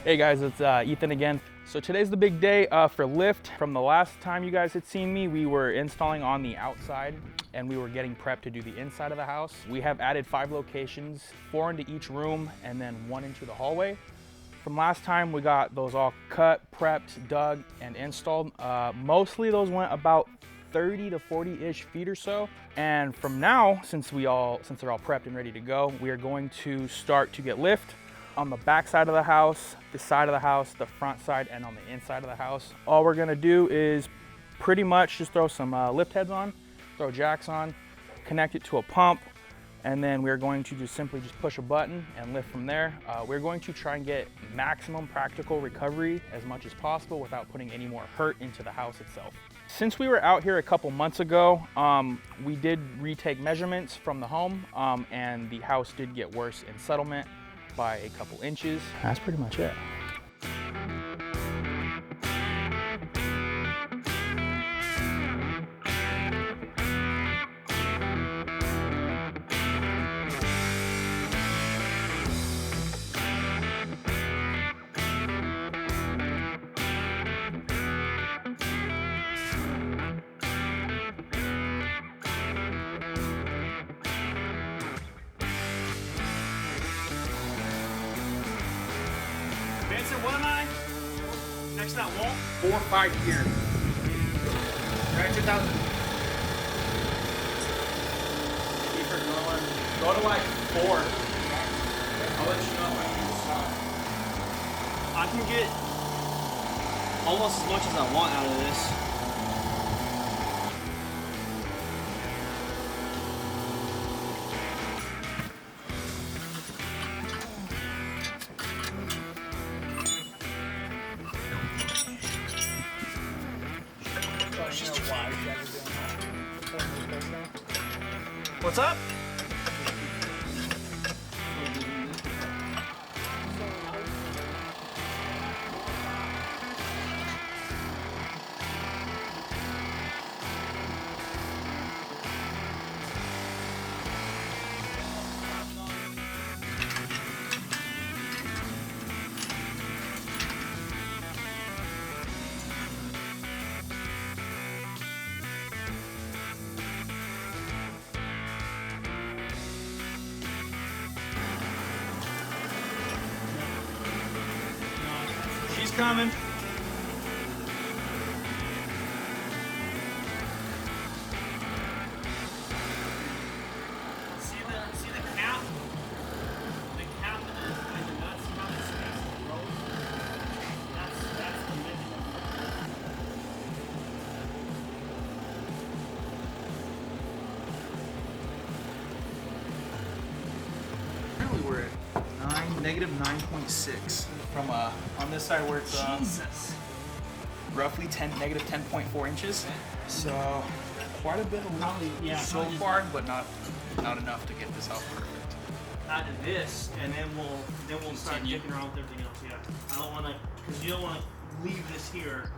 Hey guys, it's Ethan again. So today's the big day for lift. From the last time you guys had seen me, we were installing on the outside and we were getting prepped to do the inside of the house. We have added 5 locations, 4 into each room and then 1 into the hallway. From last time, we got those all cut, prepped, dug, and installed. Mostly those went about 30 to 40-ish feet or so. And from now, since they're all prepped and ready to go, we are going to start to get lift on the back side of the house, the side of the house, the front side, and on the inside of the house. All we're gonna do is pretty much just throw some lift heads on, throw jacks on, connect it to a pump, and then we're going to just simply push a button and lift from there. We're going to try and get maximum practical recovery as much as possible without putting any more hurt into the house itself. Since we were out here a couple months ago, we did retake measurements from the home, and the house did get worse in settlement by a couple inches. That's pretty much it. Vincent, what am I? Next to that wall? 4 or 5 here. Right, 2000. Keep her going. Go to like 4. I'll let you know if I need to stop. I can get almost as much as I want out of this. What's up? She's coming. See the cap? The cap and the nuts, how the space grows? That's the minimum. Currently we're at negative 9.6 from on this side where it's Jesus. roughly negative 10.4 inches. So quite a bit of Probably, yeah, so probably just far, but not enough to get this house perfect. add to this, and then we'll start Continue. dicking around with everything else. Yeah, I don't want to, because you don't want to leave this here.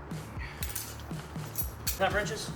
Have wrenches?